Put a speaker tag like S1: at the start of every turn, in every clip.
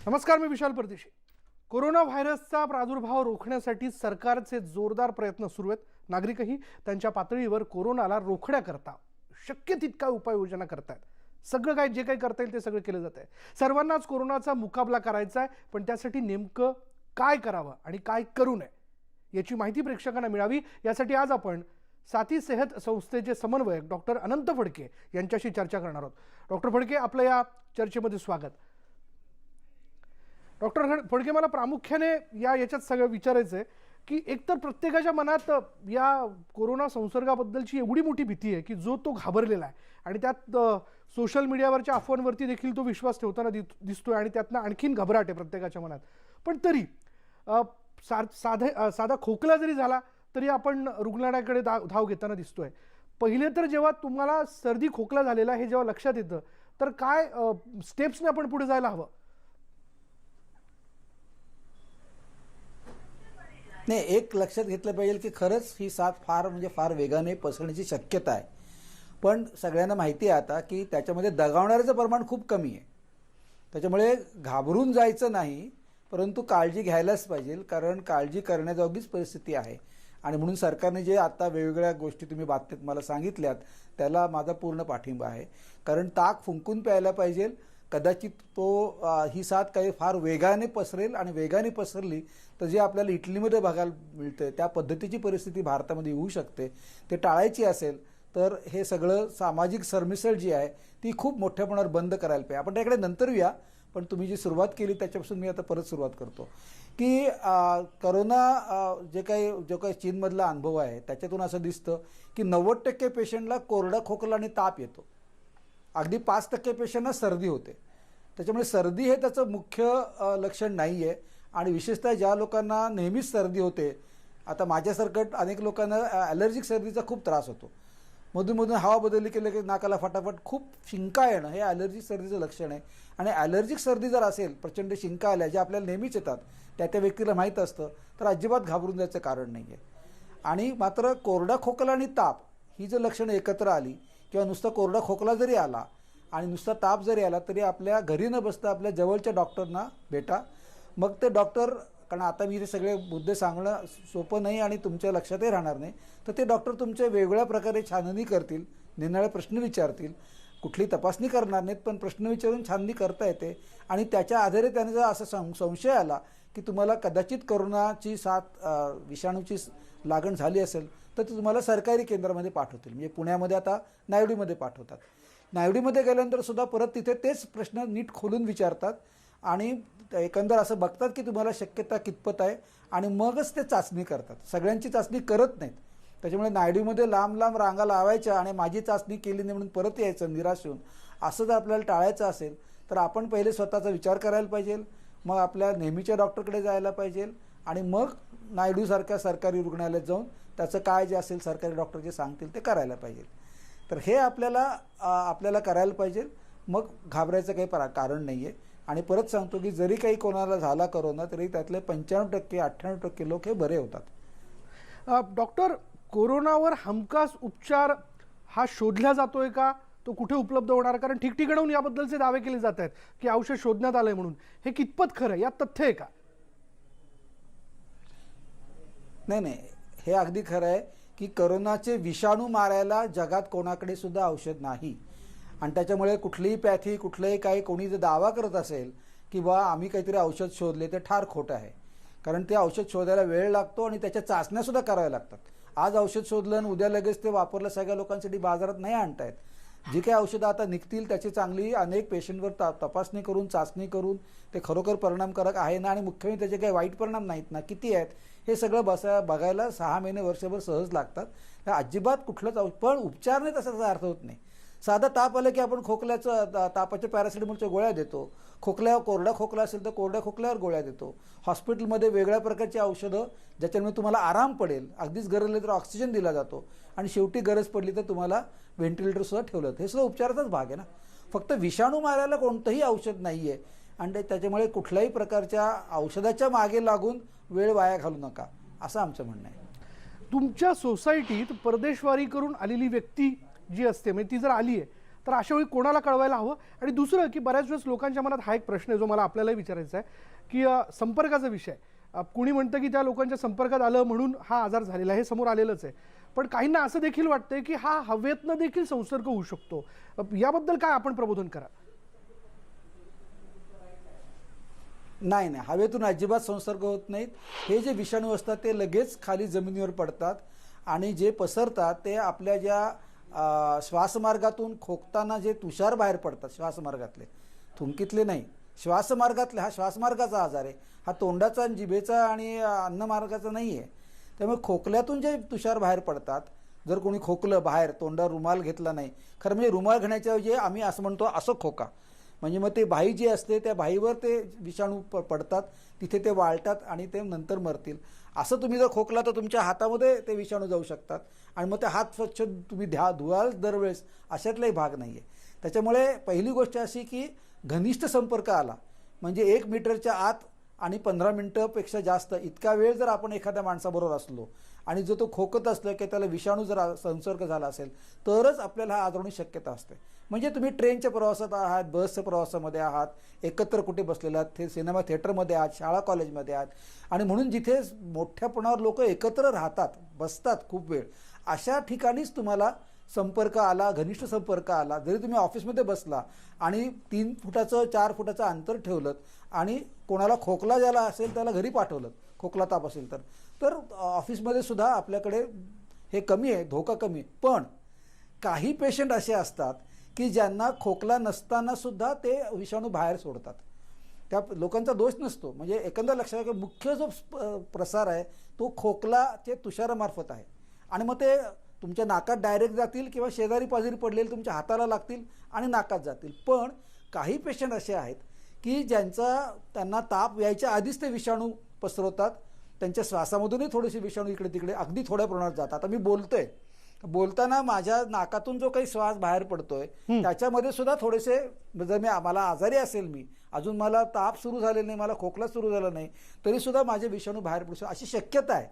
S1: नमस्कार, मी विशाल परदेशी. कोरोना व्हायरसचा प्रादुर्भाव रोखण्यासाठी सरकारचे जोरदार प्रयत्न सुरू आहेत. नागरिकही त्यांच्या पातळीवर कोरोनाला रोखण्याकरता शक्य तितका उपाययोजना करतायत. सगळं काय जे काही करता येईल ते सगळं केलं जात आहे. सर्वांनाच कोरोनाचा मुकाबला करायचा आहे, पण त्यासाठी नेमकं काय करावं आणि काय करू नये याची माहिती प्रेक्षकांना मिळावी यासाठी आज आपण साथी सेहत संस्थेचे समन्वयक डॉक्टर अनंत फडके यांच्याशी चर्चा करणार आहोत. डॉक्टर फडके, आपलं या चर्चेमध्ये स्वागत. डॉक्टर फडके, मला प्रामुख्याने याच्यात सगळं विचारायचं आहे की एकतर प्रत्येकाच्या मनात या कोरोना संसर्गाबद्दलची एवढी मोठी भीती आहे की जो तो घाबरलेला आहे आणि त्यात सोशल मीडियावरच्या अफवांवरती देखील तो विश्वास ठेवताना दिसतोय आणि त्यातनं आणखीन घबराट आहे प्रत्येकाच्या मनात. पण तरी साधा खोकला जरी झाला तरी आपण रुग्णालयाकडे धाव घेताना दिसतोय. पहिले तर जेव्हा तुम्हाला सर्दी खोकला झालेला हे जेव्हा लक्षात येतं तर काय स्टेप्सने आपण पुढे जायला हवं?
S2: नाही, एक लक्षात घेतलं पाहिजे की खरंच ही साथ फार वेगाने पसरण्याची शक्यता आहे. पण सगळ्यांना माहिती आहे आता की त्याच्यामध्ये दगावणाऱ्याचं प्रमाण खूप कमी आहे. त्याच्यामुळे घाबरून जायचं नाही, परंतु काळजी घ्यायलाच पाहिजे, कारण काळजी करण्याजोगीच परिस्थिती आहे. आणि म्हणून सरकारने जे आता वेगवेगळ्या गोष्टी तुम्ही बातमीत मला सांगितल्यात त्याला माझा पूर्ण पाठिंबा आहे. कारण ताक फुंकून प्यायला पाहिजे. कदाचित ही साथ काही फार वेगाने पसरेल आणि वेगाने पसरली तर जे आपल्याला इटलीमध्ये बघायला मिळतं त्या पद्धतीची परिस्थिती भारतामध्ये येऊ शकते. ते टाळायची असेल तर हे सगळं सामाजिक सरमिसळ जी आहे ती खूप मोठ्या प्रमाणावर बंद करायला पाहिजे. आपण त्याकडे नंतर येऊया, पण तुम्ही जी सुरुवात केली त्याच्यापासून मी आता परत सुरुवात करतो की करोना जो काही चीनमधला अनुभव आहे त्याच्यातून असं दिसतं की 90% पेशंटला कोरडा खोकला आणि ताप येतो. अगदी 5% पेशंटना सर्दी होते. त्याच्यामुळे सर्दी हे त्याचं मुख्य लक्षण नाही आहे. आणि विशेषतः ज्या लोकांना नेहमीच सर्दी होते, आता माझ्यासारखं अनेक लोकांना ॲलर्जिक सर्दीचा खूप त्रास होतो. मधून हवा बदलली केलं की नाकाला फटाफट खूप शिंका येणं हे ॲलर्जिक सर्दीचं लक्षण आहे. आणि ॲलर्जिक सर्दी जर असेल, प्रचंड शिंका आल्या ज्या आपल्याला नेहमीच येतात, त्या व्यक्तीला माहीत असतं, तर अजिबात घाबरून जायचं कारण नाही आहे. आणि मात्र कोरडा खोकला आणि ताप ही जर लक्षणं एकत्र आली किंवा नुसता कोरडा खोकला जरी आला आणि नुसता ताप जरी आला तरी आपल्या घरी न बसता आपल्या जवळच्या डॉक्टरना भेटा. मग ते डॉक्टर, कारण आता मी हे सगळे मुद्दे सांगणं सोपं नाही आणि तुमच्या लक्षातही राहणार नाही, तर ते डॉक्टर तुमच्या वेगवेगळ्या प्रकारे छाननी करतील, निराळे प्रश्न विचारतील. कुठली तपासणी करणार नाहीत, पण प्रश्न विचारून छाननी करता येते. आणि त्याच्या आधारे त्याने जर असा संशय आला की तुम्हाला कदाचित कोरोनाची साथ विषाणूची लागण झाली असेल तर ते तुम्हाला सरकारी केंद्रामध्ये पाठवतील. म्हणजे पुण्यामध्ये आता नायडूमध्ये पाठवतात. नायडूमध्ये गेल्यानंतर सुद्धा परत तिथे तेच प्रश्न नीट खोलून विचारतात आणि एकंदर असं बघतात की तुम्हाला शक्यता कितपत आहे आणि मगच ते चाचणी करतात. सगळ्यांची चाचणी करत नाहीत. त्याच्यामुळे नायडूमध्ये लांब रांगा लावायच्या आणि माझी चाचणी केली नाही म्हणून परत यायचं निराश होऊन. असं जर आपल्याला टाळायचं असेल तर आपण पहिले स्वतःचा विचार करायला पाहिजे, मग आपल्या नेहमीच्या डॉक्टरकडे जायला पाहिजे आणि मग नायडूसारख्या सरकारी रुग्णालयात जाऊन त्याचं काय जे असेल सरकारी डॉक्टर जे सांगतील ते करायला पाहिजे. तर हे आपल्याला करायला पाहिजे. मग घाबरायचं काही कारण नाही आहे. आणि परत सांगतो की जरी काही कोणाला झाला कोरोना तरी त्यातले 95% 98% लोक हे बरे होतात.
S1: डॉक्टर, कोरोनावर हमखास उपचार हा शोधला जातोय का? तो कुठे उपलब्ध होणार? कारण ठिकठिकाणून याबद्दलचे दावे केले जात आहेत की औषध शोधण्यात आलंय म्हणून. हे कितपत खरं, यात तथ्य आहे का?
S2: नाही, हे अगदी खरं आहे की कोरोनाचे विषाणू मारायला जगात कोणाकडे सुद्धा औषध नाही. आणि त्याच्यामुळे कुठलीही पॅथी कुठलंही काही कोणी जर दावा करत असेल की बा आम्ही काहीतरी औषध शोधले ते ठार खोटं आहे. कारण ते औषध शोधायला वेळ लागतो आणि त्याच्या चाचण्यासुद्धा कराव्या लागतात. आज औषध शोधलं आणि उद्या लगेच ते वापरलं सगळ्या लोकांसाठी बाजारात नाही आणतायत. जी काही औषधं आता निघतील त्याची चांगली अनेक पेशंटवर तपासणी करून चाचणी करून ते खरोखर परिणामकारक आहे ना आणि मुख्य म्हणजे त्याचे काही वाईट परिणाम नाहीत ना, किती आहेत हे सगळं बघायला 6 महिने वर्षभर सहज लागतात. अजिबात कुठलंच पण उपचार नाही तसाचा अर्थ होत नाही. साधा ताप आला की आपण तापाच्या पॅरासिटामॉलच्या गोळ्या देतो. कोरडा खोकला असेल तर कोरड्या खोकल्यावर गोळ्या देतो. हॉस्पिटलमध्ये वेगळ्या प्रकारची औषधं ज्याच्यामुळे तुम्हाला आराम पडेल, अगदीच गरज नाही तर ऑक्सिजन दिला जातो आणि शेवटी गरज पडली तर तुम्हाला व्हेंटिलेटरसुद्धा ठेवलं जातं. हे सुद्धा उपचाराचाच भाग आहे ना. फक्त विषाणू मारायला कोणतंही औषध नाही आहे आणि त्याच्यामुळे कुठल्याही प्रकारच्या औषधाच्या मागे लागून वेळ वाया घालू नका असं आमचं म्हणणं आहे.
S1: तुमच्या सोसायटीत परदेशवारी करून आलेली व्यक्ती जी असते म्हणजे ती जर आली आहे तर अशा वेळी कोणाला कळवायला हवं? आणि दुसरं की बऱ्याच वेळेस लोकांच्या मनात हा एक प्रश्न आहे जो मला आपल्यालाही विचारायचा आहे की संपर्काचा विषय. कुणी म्हणतं की त्या लोकांच्या संपर्कात आलं म्हणून हा आजार झालेला आहे, हे समोर आलेलंच आहे. पण काहींना असं देखील वाटतंय की हा हवेतनं देखील संसर्ग होऊ शकतो. याबद्दल काय आपण प्रबोधन करा?
S2: नाही नाही, हवेतून अजिबात संसर्ग होत नाहीत. हे जे विषाणू असतात ते लगेच खाली जमिनीवर पडतात आणि जे पसरतात ते आपल्या ज्या श्वासमार्गातून खोकताना जे तुषार बाहेर पडतात श्वासमार्गातले, थुंकीतले नाही, श्वासमार्गातले, हा श्वासमार्गाचा आजार आहे. हा तोंडाचा, जिभेचा आणि अन्नमार्गाचा नाही आहे. त्यामुळे खोकल्यातून जे तुषार बाहेर पडतात, जर कोणी खोकलं बाहेर, तोंडावर रुमाल घेतला नाही, खरं म्हणजे रुमाल घेण्याच्या ऐवजी आम्ही असं म्हणतो असं खोका, म्हणजे मग ते भाई जी असते त्या भाईवर ते विषाणू पडतात, तिथे ते वाळतात आणि ते नंतर मरतील. असं तुम्ही जर खोकला तर तुमच्या हातामध्ये ते विषाणू जाऊ शकतात आणि मग ते हात स्वच्छ तुम्ही धुवाल दरवेळेस, अशातलाही भाग नाही आहे. त्याच्यामुळे पहिली गोष्ट अशी की घनिष्ठ संपर्क आला म्हणजे 1 मीटरच्या आत आणि 15 मिनिटापेक्षा जास्त इतका वेळ जर आपण एखाद्या माणसाबरोबर असलो आणि जो तो खोकत असलं की त्याला विषाणू जर संसर्ग झाला असेल तरच आपल्याला हा आजार होण्याची शक्यता असते. म्हणजे तुम्ही ट्रेनच्या प्रवासात आहात, बसच्या प्रवासामध्ये आहात, एकत्र कुठे बसलेले आहात, सिनेमा थिएटरमध्ये आहात, शाळा कॉलेजमध्ये आहात आणि म्हणून जिथे मोठ्या प्रमाणावर लोक एकत्र राहतात, बसतात खूप वेळ, अशा ठिकाणीच तुम्हाला संपर्क आला, घनिष्ठ संपर्क आला. जरी तुम्ही ऑफिसमध्ये बसला आणि 3 फुटाचं 4 फुटाचं अंतर ठेवलं आणि कोणाला खोकला ज्याला असेल त्याला घरी पाठवलं, खोकला ताप असेल तर ऑफिसमध्ये सुद्धा आपल्याकडे हे कमी आहे, धोका कमी आहे. पण काही पेशंट असे असतात की ज्यांना खोकला नसताना सुद्धा ते विषाणू बाहेर सोडतात. त्या लोकांचा दोष नसतो. म्हणजे एकंदर लक्षात घ्या, मुख्य जो प्रसार आहे तो खोकलाचे तुषारामार्फत आहे आणि मग ते तुमच्या नाकात डायरेक्ट जातील किंवा शेजारी पाजारी पडलेले तुमच्या हाताला लागतील आणि नाकात जातील. पण काही पेशंट असे आहेत की त्यांना ताप यायच्या आधीच ते विषाणू पसरवतात. त्यांच्या श्वासामधूनही थोडेसे विषाणू इकडे तिकडे अगदी थोड्या प्रमाणात जातात. आता मी बोलताना माझ्या नाकातून जो काही श्वास बाहेर पडतोय त्याच्यामध्ये सुद्धा थोडेसे, जर मला आजारी असेल, मी अजून मला ताप सुरू झालेला नाही, मला खोकला सुरू झाला नाही, तरी सुद्धा माझे विषाणू बाहेर पडू शकतात, अशी शक्यता आहे.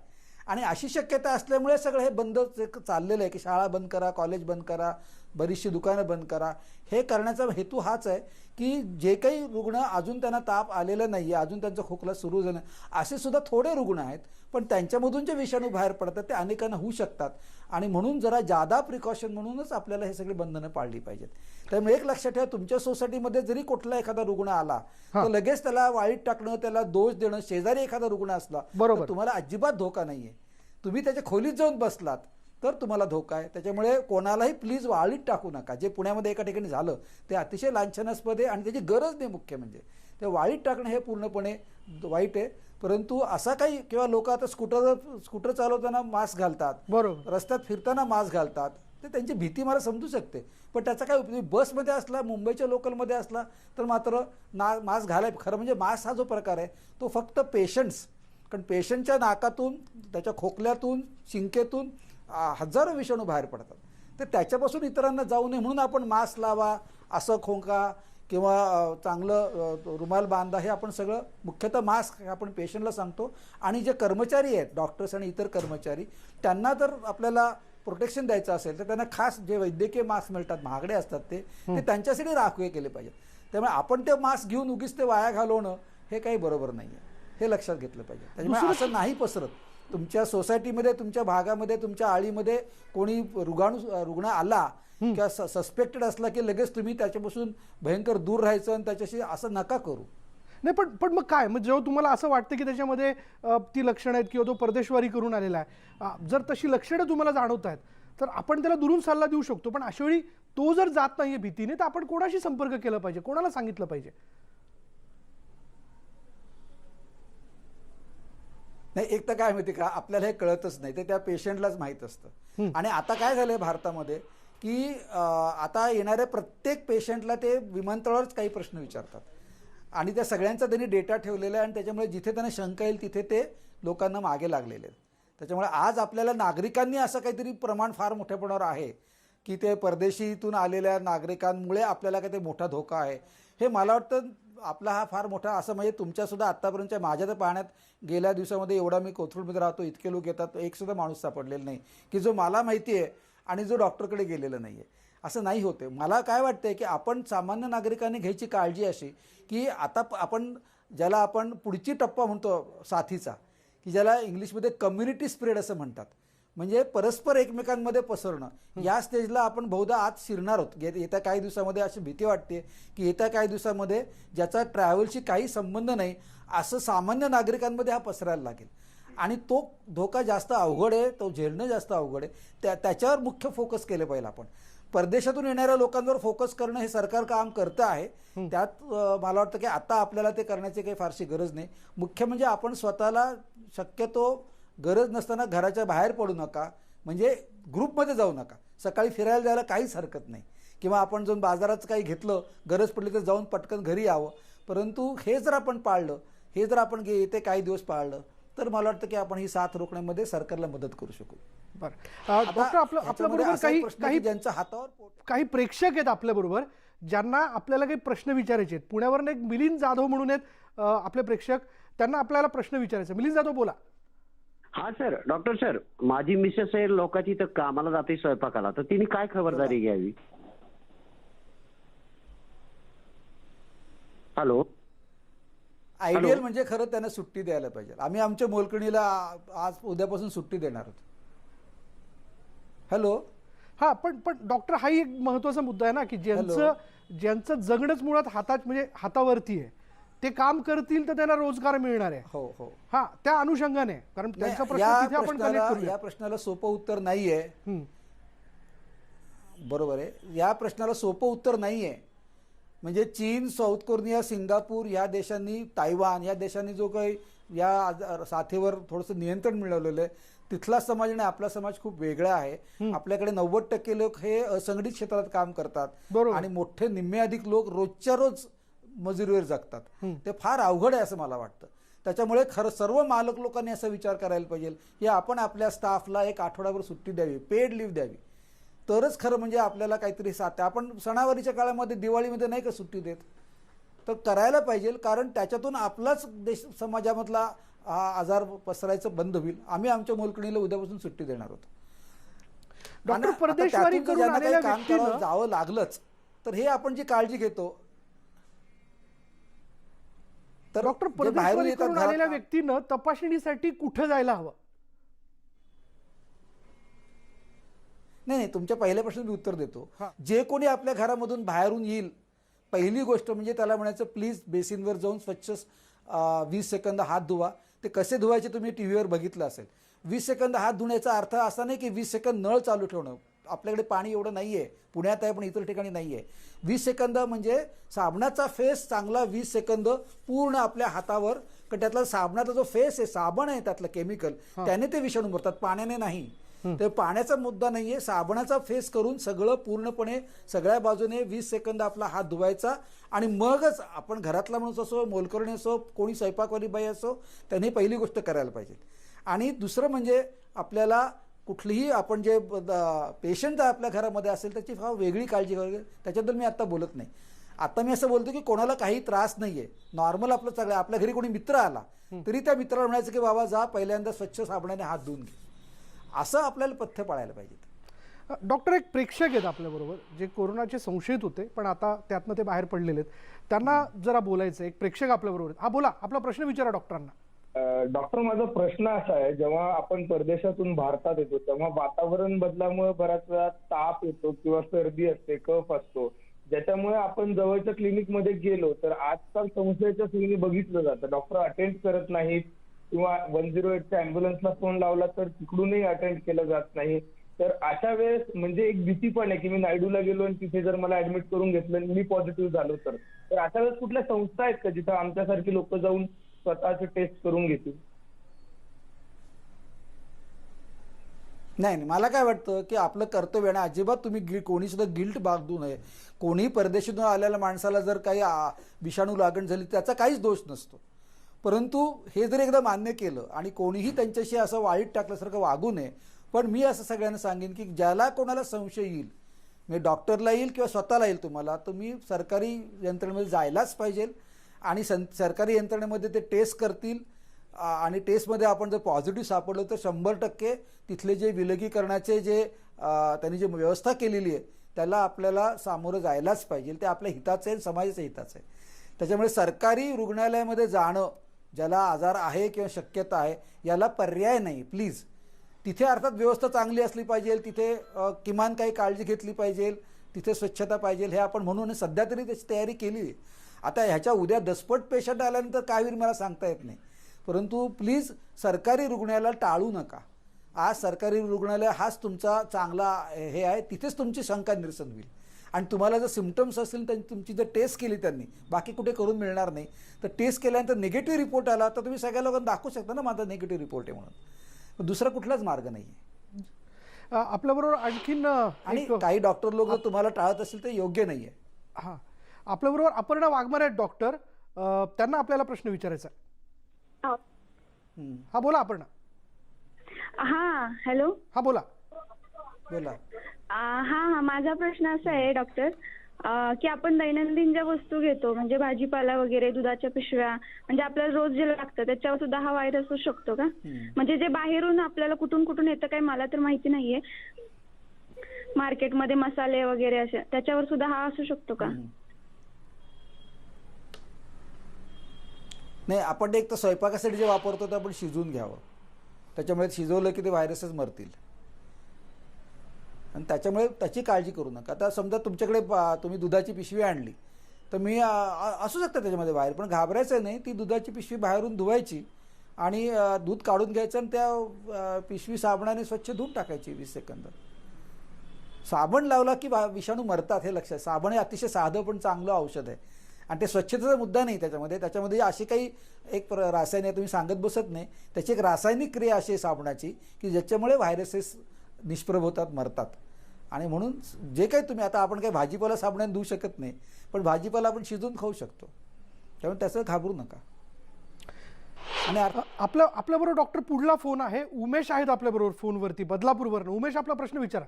S2: आणि अशी शक्यता असल्यामुळे सगळं हे बंद चाललेलं आहे की शाळा बंद करा, कॉलेज बंद करा, बरीचशी दुकानं बंद करा. हे करण्याचा हेतू हाच आहे की जे काही रुग्ण अजून त्यांना ताप आलेला नाही आहे, अजून त्यांचा खोकला सुरू झाला, असे सुद्धा थोडे रुग्ण आहेत, पण त्यांच्यामधून जे विषाणू बाहेर पडतात ते अनेकांना होऊ शकतात. आणि म्हणून जरा जादा प्रिकॉशन म्हणूनच आपल्याला हे सगळे बंधनं पाळली पाहिजेत. त्यामुळे एक लक्षात ठेवा, तुमच्या सोसायटीमध्ये जरी कुठला एखादा रुग्ण आला तर लगेच त्याला वाळीत टाकणं, त्याला दोष देणं, शेजारी एखादा रुग्ण असला तर तुम्हाला अजिबात धोका नाहीये. तुम्ही त्याच्या खोलीत जाऊन बसलात तर तुम्हाला धोका आहे. त्याच्यामुळे कोणालाही प्लीज वाळीत टाकू नका. जे पुण्यामध्ये एका ठिकाणी झालं ते अतिशय लांछनास्पद आहे आणि त्याची गरज नाही. मुख्य म्हणजे ते वाळीत टाकणं हे पूर्णपणे वाईट आहे. परंतु असा काही, किंवा लोक आता स्कूटर चालवताना मास्क घालतात, बरोबर, रस्त्यात फिरताना मास्क घालतात, ते त्यांची भीती मला समजू शकते. पण त्याचा काय उपयोग, बसमध्ये असला, मुंबईच्या लोकलमध्ये असला तर मात्र मास्क घालाय. खरं म्हणजे मास्क हा जो प्रकार आहे तो फक्त पेशंट्स, कारण पेशंटच्या नाकातून, त्याच्या खोकल्यातून, शिंकेतून हजारो विषाणू बाहेर पडतात. तर त्याच्यापासून इतरांना जाऊ नये म्हणून आपण मास्क लावा, असं खोका किंवा चांगलं रुमाल बांधा, हे आपण सगळं, मुख्यतः मास्क आपण पेशंटला सांगतो. आणि जे कर्मचारी आहेत, डॉक्टर्स आणि इतर कर्मचारी, त्यांना जर आपल्याला प्रोटेक्शन द्यायचं असेल तर त्यांना खास जे वैद्यकीय मास्क मिळतात, महागडे असतात, ते त्यांच्यासाठी राखीव केले पाहिजेत. त्यामुळे आपण ते मास्क घेऊन उगीच ते वाया घालवणं हे काही बरोबर नाही आहे, हे लक्षात घेतलं पाहिजे. त्याच्यामुळे असं नाही पसरत. तुमच्या सोसायटीमध्ये, तुमच्या भागामध्ये, तुमच्या आळीमध्ये कोणी रुग्ण आला किंवा सस्पेक्टेड असला की लगेच तुम्ही त्याच्यापासून भयंकर दूर राहायचं आणि त्याच्याशी असं नका करू.
S1: नाही, पण मग काय, मग जेव्हा तुम्हाला असं वाटतं की त्याच्यामध्ये ती लक्षणं आहेत किंवा तो परदेशवारी करून आलेला आहे, जर तशी लक्षणं तुम्हाला जाणवत आहेत तर आपण त्याला दुरून सल्ला देऊ शकतो. पण अशावेळी तो जर जात नाहीये भीतीने तर आपण कोणाशी संपर्क केला पाहिजे, कोणाला सांगितलं पाहिजे?
S2: नाही, एक तर काय माहिती का, आपल्याला हे कळतच नाही, ते त्या पेशंटलाच माहीत असतं. आणि आता काय झालंय भारतामध्ये की आता येणाऱ्या प्रत्येक पेशंटला ते विमानतळावरच काही प्रश्न विचारतात आणि त्या सगळ्यांचा त्यांनी डेटा ठेवलेला आहे आणि त्याच्यामुळे जिथे त्यांना शंका येईल तिथे ते लोकांना मागे लागलेले आहेत. त्याच्यामुळे आज आपल्याला नागरिकांनी असं काहीतरी प्रमाण फार मोठ्या प्रमाणावर आहे की ते परदेशीतून आलेल्या नागरिकांमुळे आपल्याला काही ते मोठा धोका आहे, हे मला वाटतं आपला हा फार मोठा, असं म्हणजे तुमच्यासुद्धा आत्तापर्यंतच्या माझ्या तर पाहण्यात गेल्या दिवसामध्ये, एवढा मी कोथरूडमध्ये राहतो, इतके लोक येतात, एक सुद्धा माणूस सापडलेला नाही की जो मला माहिती आहे आणि जो डॉक्टरकडे गेलेला नाही आहे. असं नाही होते. मला काय वाटतंय की आपण सामान्य नागरिकांनी घ्यायची काळजी अशी की आता आपण ज्याला आपण पुढची टप्पा म्हणतो साथीचा, की ज्याला इंग्लिशमध्ये कम्युनिटी स्प्रेड असं म्हणतात, म्हणजे परस्पर एकमेकांमध्ये पसरणं, या स्टेजला आपण बहुधा आत शिरणार आहोत. येत्या काही दिवसामध्ये अशी भीती वाटते की येत्या काही दिवसामध्ये ज्याचा ट्रॅव्हलशी काही संबंध नाही असं सामान्य नागरिकांमध्ये हा पसरायला लागेल आणि तो धोका जास्त अवघड आहे, तो झेलणं जास्त अवघड आहे. त्याच्यावर मुख्य फोकस केलं पाहिजे. आपण परदेशातून येणाऱ्या लोकांवर फोकस करणं हे सरकार काम करतं आहे. त्यात मला वाटतं की आता आपल्याला ते करण्याची काही फारशी गरज नाही. मुख्य म्हणजे आपण स्वतःला शक्यतो गरज नसताना घराच्या बाहेर पडू नका, म्हणजे ग्रुपमध्ये जाऊ नका. सकाळी फिरायला जायला काहीच हरकत नाही, किंवा आपण जाऊन बाजारात काही घेतलं, गरज पडली तर जाऊन पटकन घरी यावं. परंतु हे जर आपण पाळलं, हे जर आपण येते काही दिवस पाळलं, तर मला वाटतं की आपण ही साथ रोखण्यामध्ये सरकारला मदत करू शकू.
S1: बरं डॉक्टर, आपल्याबरोबर काही
S2: ज्यांच्या हातावर
S1: काही प्रेक्षक आहेत आपल्याबरोबर, ज्यांना आपल्याला काही प्रश्न विचारायचे आहेत. पुण्यावरून एक मिलिंद जाधव म्हणून आहेत आपले प्रेक्षक, त्यांना आपल्याला प्रश्न विचारायचे. मिलिंद जाधव, बोला.
S3: हा सर, डॉक्टर सर, माझी मिसेस आहे लोकांची तर कामाला जाते स्वयंपाकाला, तर तिने काय खबरदारी घ्यावी? हॅलो.
S2: आयडियल म्हणजे खरं त्यांना सुट्टी द्यायला पाहिजे. आम्ही आमच्या मोलकणीला आज उद्यापासून सुट्टी देणार आहोत. हॅलो.
S1: हा, पण डॉक्टर, हाही एक महत्वाचा मुद्दा आहे ना, की ज्यांचं जगणंच मुळात म्हणजे हातावरती आहे, ते काम करतील तर त्यांना रोजगार मिळणार आहे.
S2: हो हो.
S1: हा, त्या अनुषंगाने, कारण त्यांचा प्रश्न तिथे आपण कनेक्ट करूया.
S2: या प्रश्नाला सोपं उत्तर नाहीये. बरोबर आहे, या प्रश्नाला सोपं उत्तर नाहीये. म्हणजे चीन, साऊथ कोरिया, सिंगापूर या देशांनी, तायवान या देशांनी जो काही या साथीवर थोडंसं नियंत्रण मिळवलेलं आहे, तिथला समाज आणि आपला समाज खूप वेगळा आहे. आपल्याकडे 90% लोक हे असंघटित क्षेत्रात काम करतात आणि मोठे निम्मे अधिक लोक रोजच्या रोज मजुरीवर जगतात. ते फार अवघड आहे असं मला वाटतं. त्याच्यामुळे खरं सर्व मालक लोकांनी असा विचार करायला पाहिजे की आपण आपल्या स्टाफला एक आठवडाभर सुट्टी द्यावी, पेड लिव्ह द्यावी, तरच खरं म्हणजे आपल्याला काहीतरी साथ. आपण सणावारीच्या काळामध्ये, दिवाळीमध्ये नाही का सुट्टी देत, तर करायला पाहिजे, कारण त्याच्यातून आपलाच देश समाजामधला आजार पसरायचं बंद होईल. आम्ही आमच्या मोलकणीला उद्यापासून सुट्टी देणार आहोत.
S1: डॉक्टर, परदेशवारी करून आलेल्या व्यक्तीला
S2: जावं लागलंच तर हे आपण जी काळजी घेतो, तर
S1: डॉक्टर, परदेशवारी करून आलेल्या व्यक्तीनं तपासणीसाठी कुठे जायला हवं?
S2: नाही, तुमच्या पहिल्या प्रश्नाचं मी उत्तर देतो. जे कोणी आपल्या घरामधून बाहेरून येईल, पहिली गोष्ट म्हणजे त्याला म्हणायचं, प्लीज बेसिनवर जाऊन स्वच्छ 20 सेकंद हात धुवा. ते कसे धुवायचे तुम्ही टीव्हीवर बघितलं असेल. 20 सेकंद हात धुण्याचा अर्थ असा नाही की 20 सेकंद नळ चालू ठेवणं. आपल्याकडे पाणी एवढं नाही आहे, पुण्यात आहे पण इतर ठिकाणी नाही आहे. 20 सेकंद म्हणजे साबणाचा फेस चांगला 20 सेकंद पूर्ण आपल्या हातावर, कारण त्यातला साबणाचा जो फेस आहे, साबण आहे त्यातलं केमिकल, त्याने ते विषाणू मरतात, पाण्याने नाही. तर पाण्याचा मुद्दा नाहीये, साबणाचा फेस करून सगळं पूर्णपणे सगळ्या बाजूने 20 सेकंद आपला हात धुवायचा आणि मगच आपण घरातला माणूस असो, मोलकरणी असो, कोणी स्वयंपाकवाली बाई असो, त्यांनी पहिली गोष्ट करायला पाहिजे. आणि दुसरं म्हणजे आपल्याला कुठलीही, आपण जे पेशंट आपल्या घरामध्ये असेल त्याची फार वेगळी काळजी घ्यावी. त्याच्याबद्दल मी आता बोलत नाही. आता मी असं बोलतो की कोणाला काही त्रास नाहीये, नॉर्मल आपलं सगळं. आपल्या घरी कोणी मित्र आला तरी त्या मित्राला म्हणायचं की बाबा जा पहिल्यांदा स्वच्छ साबणाने हात धुवून घे, असं आपल्याला पथ्य पाळायला पाहिजे.
S1: डॉक्टर, एक प्रेक्षक आहेत आपल्याबरोबर जे कोरोनाचे संशयित होते पण आता त्यातनं ते बाहेर पडलेले आहेत, त्यांना जरा बोलायचं. एक प्रेक्षक आपल्याबरोबर. हा, बोला, आपला प्रश्न विचारा डॉक्टरांना.
S4: डॉक्टर, माझा प्रश्न असा आहे, जेव्हा आपण परदेशातून भारतात येतो तेव्हा वातावरण बदलामुळे बऱ्याच वेळा ताप येतो किंवा सर्दी असते, कफ असतो, ज्याच्यामुळे आपण जवळच्या क्लिनिकमध्ये गेलो तर आजकाल संशयाच्या सुईने बघितलं जातं, डॉक्टर अटेंड करत नाहीत किंवा 108च्या अँब्युलन्सला फोन लावला तर तिकडूनही अटेंड केलं जात नाही. तर अशा वेळेस म्हणजे एक भीती पण आहे की मी नायडूला गेलो आणि तिथे जर मला ऍडमिट करून घेतलं आणि मी पॉझिटिव्ह झालो तर अशा वेळेस कुठल्या संस्था आहेत का जिथं आमच्यासारखी लोक जाऊन स्वतःचे टेस्ट करून घेतील?
S2: नाही, मला काय वाटतं की आपलं कर्तव्य आहे, अजिबात तुम्ही कोणी सुद्धा गिल्ट बाळगू नये. कोणी परदेशातून आलेल्या माणसाला जर काही विषाणू लागण झाली त्याचा काहीच दोष नसतो. परंतु हे जर एकदा मान्य केलं आणि कोणीही त्यांच्याशी असं वाईट टाकल्यासारखं वागू नये. पण मी असं सगळ्यांना सांगेन की ज्याला कोणाला संशय येईल, म्हणजे डॉक्टरला येईल किंवा स्वतःला येईल तुम्हाला, तुम्ही सरकारी यंत्रणेमध्ये जायलाच पाहिजे आणि सरकारी यंत्रणेमध्ये ते टेस्ट करतील आणि टेस्टमध्ये आपण जर पॉझिटिव्ह सापडलं तर 100% तिथले जे विलगीकरणाचे जे त्यांनी जे व्यवस्था केलेली आहे त्याला आपल्याला सामोरं जायलाच पाहिजे. ते आपल्या हिताचं आहे, समाजाच्या हिताचं आहे. त्याच्यामुळे सरकारी रुग्णालयामध्ये जाणं, ज्याला आजार आहे किंवा शक्यता आहे, याला पर्याय नाही. प्लीज तिथे अर्थात व्यवस्था चांगली असली पाहिजे, तिथे किमान काही काळजी घेतली पाहिजे, तिथे स्वच्छता पाहिजे, हे आपण म्हणून सध्या तरी त्याची तयारी केली आहे. आता ह्याच्या उद्या दसपट पेशंट आल्यानंतर काय होईल मला सांगता येत नाही. परंतु प्लीज सरकारी रुग्णालयाला टाळू नका. आज सरकारी रुग्णालय हाच तुमचा चांगला हे आहे, तिथेच तुमची शंका निरसन होईल. आणि तुम्हाला जर सिम्पटम्स असतील तर तुमची जर टेस्ट केली त्यांनी, बाकी कुठे करून मिळणार नाही, तर टेस्ट केल्यानंतर निगेटिव्ह रिपोर्ट आला तर तुम्ही सगळ्या लोकांना दाखवू शकता ना माझा निगेटिव्ह रिपोर्ट आहे म्हणून. दुसरा कुठलाच मार्ग नाही आहे.
S1: आपल्याबरोबर आणखीन
S2: आणि काही डॉक्टर लोक जर तुम्हाला टाळत असतील तर योग्य नाही आहे.
S1: हां, आपल्याबरोबर अपर्णा वाघमारे आहेत डॉक्टर. त्यांना आपल्याला प्रश्न विचारायचा आहे. हा बोला अपर्णा.
S5: हा हॅलो.
S1: हा बोला.
S2: बोला.
S5: हा माझा प्रश्न असा आहे डॉक्टर, की आपण दैनंदिन ज्या वस्तू घेतो म्हणजे भाजीपाला वगैरे, दुधाच्या पिशव्या, म्हणजे आपल्याला रोज जे लागतं त्याच्यावर सुद्धा हा व्हायरस असू शकतो का? म्हणजे जे बाहेरून आपल्याला कुठून कुठून येतं काही मला तर माहिती नाहीये, मार्केटमध्ये मसाले वगैरे असे, त्याच्यावर सुद्धा हा असू शकतो का?
S2: नाही, आपण एक तर स्वयंपाकासाठी जे वापरतो ते आपण शिजवून घ्यावं. त्याच्यामुळे शिजवलं की ते व्हायरसच मरतील. आणि त्याच्यामुळे त्याची काळजी करू नका. आता समजा तुमच्याकडे तुम्ही दुधाची पिशवी आणली तर मी असू शकतं त्याच्यामध्ये बाहेर, पण घाबरायचं नाही. ती दुधाची पिशवी बाहेरून धुवायची आणि दूध काढून घ्यायचं आणि त्या पिशवी साबणाने स्वच्छ धुवून टाकायची 20 सेकंद. साबण लावला की विषाणू मरतात, हे लक्षात. साबण हे अतिशय साधं पण चांगलं औषध आहे. आणि ते स्वच्छतेचा मुद्दा नाही त्याच्यामध्ये अशी काही एक रासायनिक तुम्ही सांगत बसत नाही. त्याची एक रासायनिक क्रिया अशी आहे साबणाची की ज्याच्यामुळे व्हायरसेस निष्प्रभ होतात, मरतात. आणि म्हणून जे काही तुम्ही आता आपण काही भाजीपाला साबणाने धुवू शकत नाही, पण भाजीपाला आपण शिजवून खाऊ शकतो. त्यामुळे त्याचं घाबरू नका. आणि
S1: आपल्याबरोबर डॉक्टर पुढला फोन आहे. उमेश आहेत आपल्याबरोबर फोनवरती बदलापूरवरून. उमेश, आपला प्रश्न विचारा.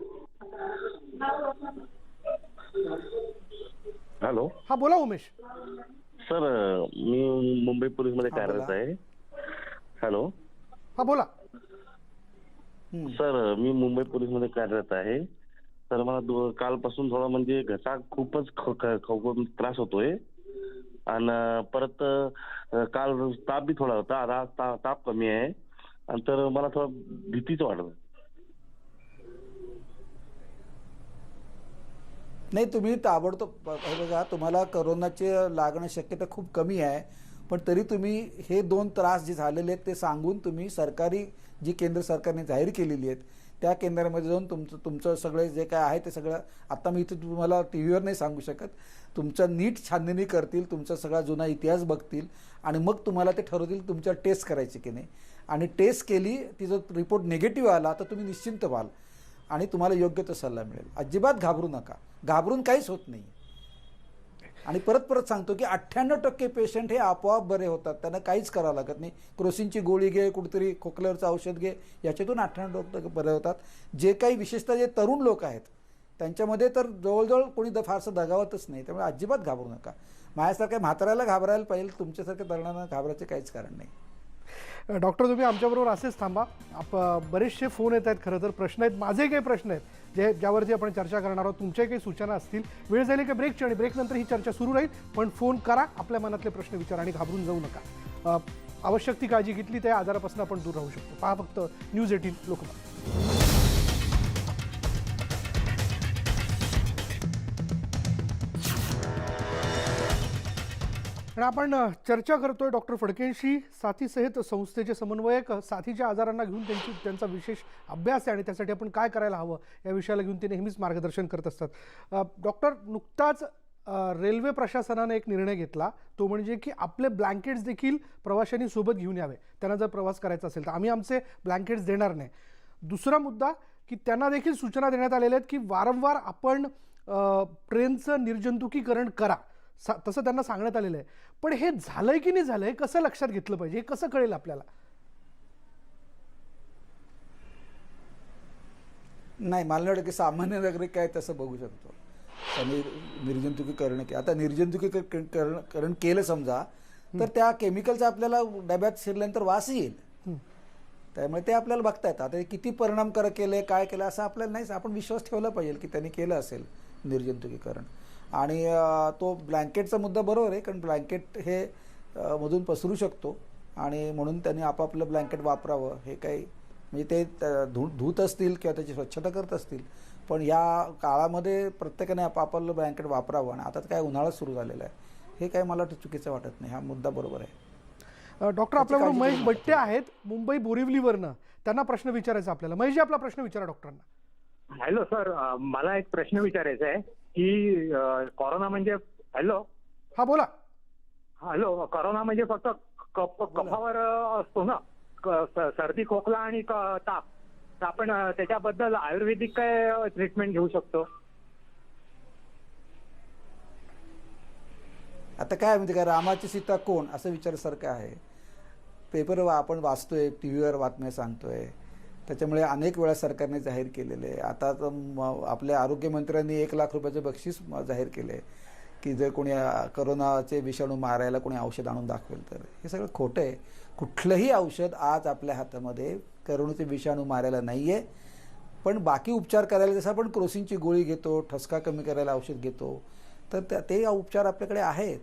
S6: हॅलो.
S1: हा बोला उमेश.
S6: सर, मी मुंबई पोलीसमध्ये कार्यरत आहे. हॅलो.
S1: हा बोला.
S6: सर, मी मुंबई पोलीसमध्ये कार्यरत आहे. तर मला कालपासून थोडा म्हणजे घसा खूपच खवखवून त्रास होतोय. आणि परत काल ताप बी थोडा होता. आता ताप कमी आहे. आणि तर मला थोडं भीतीच वाटत.
S2: नाही, तुम्ही ताबडतोब बघा, तुम्हाला कोरोनाची लागणं शक्यता खूप कमी आहे. पण तरी तुम्ही हे 2 त्रास जे झालेले आहेत ते सांगून तुम्ही सरकारी जी केंद्र सरकारने जाहीर केलेली आहेत त्या केंद्रामध्ये जाऊन तुमचं सगळे जे काय आहे ते सगळं, आता मी इथे तुम्हाला टी व्हीवर नाही सांगू शकत, तुमचं नीट छाननी करतील, तुमचा सगळा जुना इतिहास बघतील आणि मग तुम्हाला ते ठरवतील तुमच्या टेस्ट करायची की नाही. आणि टेस्ट केली, तिचा रिपोर्ट निगेटिव्ह आला तर तुम्ही निश्चिंत व्हाल आणि तुम्हाला योग्य तो सल्ला मिळेल. अजिबात घाबरू नका. घाबरून काहीच होत नाही. आणि परत सांगतो की 98% पेशंट हे आपोआप बरे होतात, त्यांना काहीच करावं लागत नाही. क्रोसिनची गोळी घे, कुठेतरी खोकल्यावरचं औषध घे, याच्यातून 98% बरे होतात. जे काही विशेषतः जे तरुण लोक आहेत त्यांच्यामध्ये तर जवळजवळ कोणी फारसं दगावतच नाही. त्यामुळे अजिबात घाबरू नका. माझ्यासारख्या म्हाताऱ्याला घाबरायला पाहिजे, तुमच्यासारख्या तरुणांना घाबरायचे काहीच कारण नाही.
S1: डॉक्टर, तुम्ही आमच्याबरोबर असेच थांबा. बरेचसे फोन येत आहेत. खरं तर प्रश्न आहेत, माझे काही प्रश्न आहेत ज्यावरती आपण चर्चा करणार आहोत. तुमच्याही काही सूचना असतील. वेळ झाली की ब्रेकची, आणि ब्रेकनंतर ही चर्चा सुरू राहील. पण फोन करा, आपल्या मनातले प्रश्न विचारा आणि घाबरून जाऊ नका. आवश्यक ती काळजी घेतली त्या आजारापासून आपण दूर राहू शकतो. पहा फक्त न्यूज 18 लोकमत. आणि आपण चर्चा करतोय डॉक्टर फडकेंशी. साथी सहित संस्थेचे समन्वयक. साथीच्या आजारांना घेऊन त्यांचा विशेष अभ्यास आहे आणि त्यासाठी आपण काय करायला हवं या विषयाला घेऊन ते नेहमीच मार्गदर्शन करत असतात. डॉक्टर, नुकताच रेल्वे प्रशासनाने एक निर्णय घेतला, तो म्हणजे की आपले ब्लँकेट्स देखील प्रवाशांनी सोबत घेऊन यावे. त्यांना जर प्रवास करायचा असेल तर आम्ही आमचे ब्लँकेट्स देणार नाही. दुसरा मुद्दा की त्यांना देखील सूचना देण्यात आलेल्या आहेत की वारंवार आपण ट्रेनचं निर्जंतुकीकरण करा, तसं त्यांना सांगण्यात आलेलं आहे. पण हे झालंय की नाही झालंय, कसं लक्षात घेतलं पाहिजे, हे कसं कळेल आपल्याला?
S2: नाही, मला नाही वाटत की सामान्य नागरिक काय तसं बघू शकतो. त्यांनी निर्जंतुकीकरण आता निर्जंतुकीकरण केलं समजा तर त्या केमिकलचा आपल्याला डब्यात शिरल्यानंतर वास येईल. त्यामुळे ते आपल्याला बघता येतं. आता किती परिणामकारक केलं, काय केलं असं आपल्याला नाही, आपण विश्वास ठेवला पाहिजे की त्यांनी केलं असेल. निर्जंतुकीकरण. आणि तो ब्लँकेटचा मुद्दा बरोबर आहे, कारण ब्लँकेट हे मधून पसरू शकतो आणि म्हणून त्यांनी आपापलं ब्लँकेट वापरावं. हे काही म्हणजे ते धुत असतील किंवा त्याची स्वच्छता करत असतील, पण या काळामध्ये प्रत्येकाने आपापलं ब्लँकेट वापरावं. आणि आता काय उन्हाळा सुरू झालेला आहे, हे काय मला चुकीचं वाटत नाही. हा मुद्दा बरोबर आहे.
S1: डॉक्टर आपल्याबरोबर महेश बट्टे आहेत मुंबई बोरिवलीवरनं. त्यांना प्रश्न विचारायचा आपल्याला. महेशजी, आपला प्रश्न विचारा डॉक्टरांना.
S7: हॅलो सर, मला एक प्रश्न विचारायचा आहे की कोरोना म्हणजे हॅलो
S1: हा बोला.
S7: हॅलो कोरोना म्हणजे फक्त कफावर असतो ना, सर्दी खोकला आणि ताप, तर आपण त्याच्याबद्दल आयुर्वेदिक काय ट्रीटमेंट घेऊ शकतो?
S2: आता काय म्हणजे काय रामाची सीता कोण असं विचारसारखं आहे. पेपर आपण वाचतोय, टी व्हीवर बातम्या सांगतोय, त्याच्यामुळे अनेक वेळा सरकारने जाहीर केलेले आहे. आता तर आपल्या आरोग्यमंत्र्यांनी 1 लाख रुपयाचं बक्षीस जाहीर केलं आहे की जर कोणी करोनाचे विषाणू मारायला कोणी औषध आणून दाखवेल तर. हे सगळं खोटं आहे. कुठलंही औषध आज आपल्या हातामध्ये करोनाचे विषाणू मारायला नाही आहे, पण बाकी उपचार करायला जसं आपण क्रोसिनची गोळी घेतो, ठसका कमी करायला औषध घेतो, तर ते उपचार आपल्याकडे आहेत.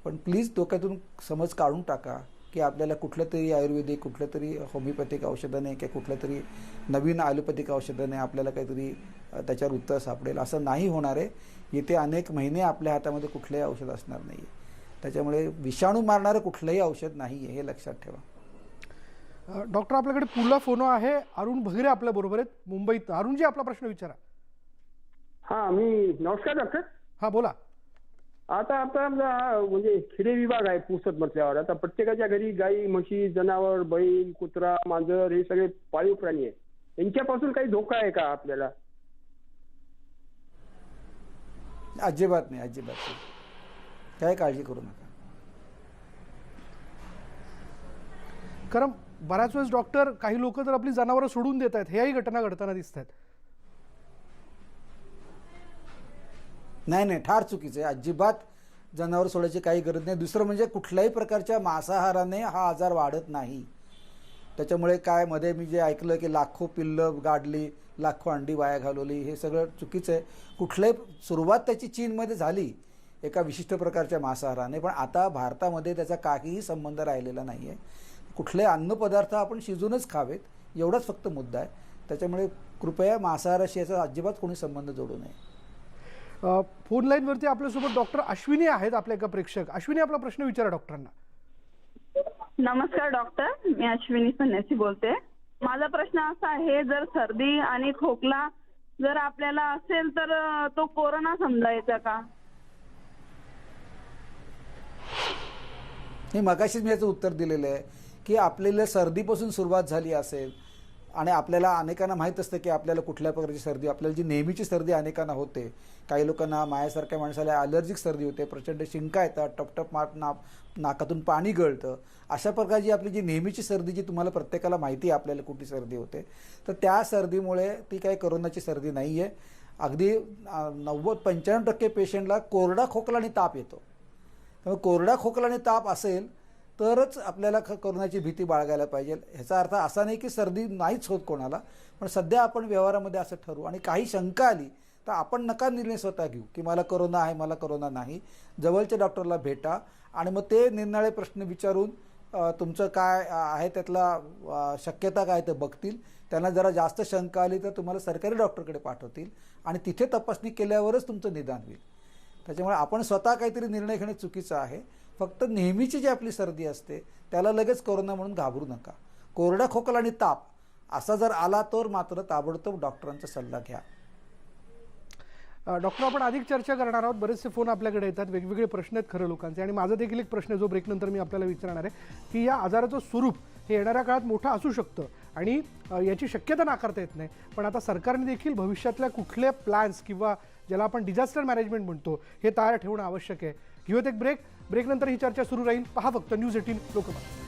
S2: पण प्लीज डोक्यातून समज काढून टाका की आपल्याला कुठलं तरी आयुर्वेदिक, कुठलं तरी होमिओपॅथिक औषधाने किंवा कुठलं तरी नवीन ॲलोपॅथिक औषधाने आपल्याला काहीतरी त्याच्यावर उत्तर सापडेल. असं नाही होणार आहे. येथे अनेक महिने आपल्या हातामध्ये कुठलंही औषध असणार नाही आहे. त्याच्यामुळे विषाणू मारणारं कुठलंही औषध नाही आहे, हे लक्षात ठेवा.
S1: डॉक्टर आपल्याकडे पुढला फोन आहे. अरुण भगरे आपल्या बरोबर आहेत मुंबईत. अरुणजी, आपला प्रश्न विचारा.
S8: हा, मी नमस्कार डॉक्टर.
S1: हा बोला.
S8: आता म्हणजे खेडे विभाग आहे पुसद म्हटल्यावर. आता प्रत्येकाच्या घरी गाई, म्हशी, जनावर, बैल, कुत्रा, मांजर हे सगळे पाळीव प्राणी आहे. यांच्यापासून काही धोका आहे का आपल्याला?
S2: अजिबात नाही, अजिबात नाही. काय काळजी करू नका.
S1: कारण बऱ्याच वेळेस डॉक्टर काही लोक तर आपली जनावरं सोडून देत आहेत, ह्याही घटना घडताना दिसत आहेत.
S2: नाही नाही, फार चुकीचं आहे. अजिबात जनावर सोडायची काही गरज नाही. दुसरं म्हणजे कुठल्याही प्रकारच्या मांसाहाराने हा आजार वाढत नाही. त्याच्यामुळे काय मध्ये मी जे ऐकलं की लाखो पिल्लं गाडली, लाखो अंडी वाया घालवली, हे सगळं चुकीचं आहे. कुठल्याही सुरुवात त्याची चीनमध्ये झाली एका विशिष्ट प्रकारच्या मांसाहाराने, पण आता भारतामध्ये त्याचा काहीही संबंध राहिलेला नाही आहे. कुठले अन्नपदार्थ आपण शिजूनच खावेत, एवढाच फक्त मुद्दा आहे. त्याच्यामुळे कृपया मांसाहाराशी याचा अजिबात कोणी संबंध जोडू नये.
S1: फोन लाईनवरती आपल्यासोबत डॉक्टर अश्विनी आहेत, आपल्या एका प्रेक्षक. अश्विनी, आपला प्रश्न विचारा डॉक्टरांना.
S5: नमस्कार डॉक्टर, मी अश्विनी सन्यासी बोलते. माझा प्रश्न असा आहे, जर सर्दी आणि खोकला जर आपल्याला असेल तर तो कोरोना समजायचा का?
S2: हे मगाशीच मी याचं उत्तर दिलेलं आहे की आपल्याला सर्दीपासून सुरुवात झाली असेल आणि आपल्याला अनेकांना माहीत असतं की आपल्याला कुठल्या प्रकारची सर्दी, आपल्याला जी नेहमीची सर्दी अनेकांना होते. काही लोकांना, माझ्यासारख्या माणसाला ॲलर्जिक सर्दी होते, प्रचंड शिंका येतात, टपटप नाकातून पाणी गळतं. अशा प्रकारची आपली जी नेहमीची सर्दी, जी तुम्हाला प्रत्येकाला माहिती आहे आपल्याला कुठली सर्दी होते, तर त्या सर्दीमुळे ती काही कोरोनाची सर्दी नाही आहे. अगदी 90-95% पेशंटला कोरडा खोकला आणि ताप येतो. त्यामुळे कोरडा खोकला आणि ताप असेल तरच आपल्याला कोरोनाची भीती बाळगायला पाहिजे. ह्याचा अर्थ असा नाही की सर्दी नाहीच होत कोणाला, पण सध्या आपण व्यवहारामध्ये असं ठरवू. आणि काही शंका आली तर आपण नका निर्णय स्वतः घेऊ की मला कोरोना आहे, मला कोरोना नाही. जवळच्या डॉक्टरला भेटा आणि मग ते निर्णाळे प्रश्न विचारून तुमचं काय आहे त्यातला शक्यता काय ते बघतील. त्यांना जरा जास्त शंका आली तर तुम्हाला सरकारी डॉक्टरकडे पाठवतील आणि तिथे तपासणी केल्यावरच तुमचं निदान होईल. त्याच्यामुळे आपण स्वतः काहीतरी निर्णय घेणे चुकीचं आहे. फक्त नेहमीची जी आपली सर्दी असते त्याला लगेच कोरोना म्हणून घाबरू नका. कोरडा खोकला आणि ताप असा जर आला तर मात्र ताबडतोब डॉक्टरांचा सल्ला घ्या.
S1: डॉक्टर, आपण अधिक चर्चा करणार आहोत. बरेचसे फोन आपल्याकडे येतात, वेगवेगळे प्रश्न आहेत खरं लोकांचे. आणि माझा देखील एक प्रश्न जो ब्रेकनंतर मी आपल्याला विचारणार आहे की या आजाराचं स्वरूप हे येणाऱ्या काळात मोठं असू शकतं आणि याची शक्यता नाकारता येत नाही. पण आता सरकारने देखील भविष्यातल्या कुठले प्लॅन्स किंवा ज्याला आपण डिझास्टर मॅनेजमेंट म्हणतो हे तयार ठेवणं आवश्यक आहे. घेऊयात एक ब्रेक. ब्रेकनंतर ही चर्चा सुरू राहील. पहा फक्त न्यूज 18 लोकमत.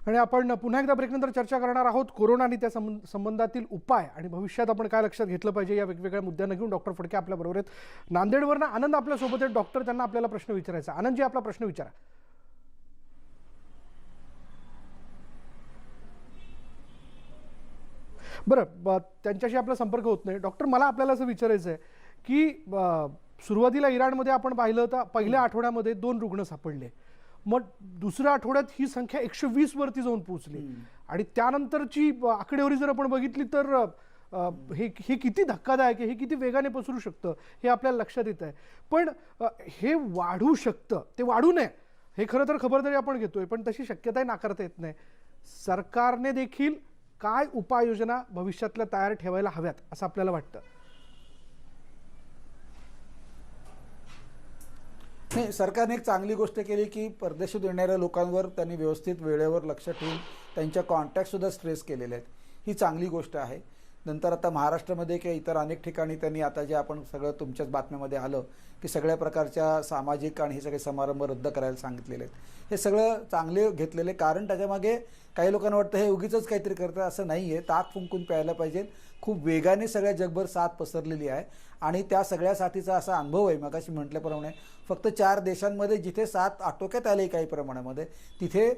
S1: आणि आपण पुन्हा एकदा ब्रेकनंतर चर्चा करणार आहोत कोरोना आणि त्या संबंधातील उपाय आणि भविष्यात आपण काय लक्षात घेतलं पाहिजे या वेगवेगळ्या मुद्द्यांना घेऊन डॉक्टर फडके आपल्याबरोबर आहेत. नांदेडवरनं आनंद आपल्यासोबत आहेत. डॉक्टर, त्यांना आपल्याला प्रश्न विचारायचा. आनंदजी, आपला प्रश्न विचारा. बरं, त्यांच्याशी आपला संपर्क होत नाही. डॉक्टर, मला आपल्याला असं विचारायचं आहे की सुरुवातीला इराणमध्ये आपण पाहिलं तर पहिल्या आठवड्यामध्ये 2 रुग्ण सापडले. मग दुसऱ्या आठवड्यात ही संख्या 120 वरती जाऊन पोहोचली आणि त्यानंतरची आकडेवारी जर आपण बघितली तर हे किती धक्कादायक आहे, हे किती वेगाने पसरू शकतं हे आपल्याला लक्षात येत आहे. पण हे वाढू शकतं, ते वाढू नये हे खरं तर खबरदारी आपण घेतोय, पण तशी शक्यताही नाकारता येत नाही. सरकारने देखील काय उपाययोजना भविष्यातल्या तयार ठेवायला हव्यात असं आपल्याला वाटतं?
S2: नाही, सरकारने एक चांगली गोष्ट केली की परदेशात येणाऱ्या लोकांवर त्यांनी व्यवस्थित वेळेवर लक्ष ठेवून त्यांच्या कॉन्टॅक्टसुद्धा स्ट्रेस केलेले आहेत. ही चांगली गोष्ट आहे. नंतर आता महाराष्ट्रामध्ये किंवा इतर अनेक ठिकाणी त्यांनी आता जे आपण सगळं तुमच्याच बातम्यामध्ये आलं की सगळ्या प्रकारच्या सामाजिक आणि हे सगळे समारंभ रद्द करायला सांगितलेले आहेत. हे सगळं चांगले घेतलेले, कारण त्याच्यामागे काही लोकांना वाटतं हे उगीचच काहीतरी करतं, असं नाही आहे. ताक फुंकून प्यायला पाहिजे. खूप वेगाने सगळ्या जगभर साथ पसरलेली आहे आणि त्या सगळ्या साथीचा असा अनुभव आहे. मगाशी म्हटल्याप्रमाणे फक्त 4 देशांमध्ये जिथे साथ आटोक्यात आली काही प्रमाणामध्ये, तिथे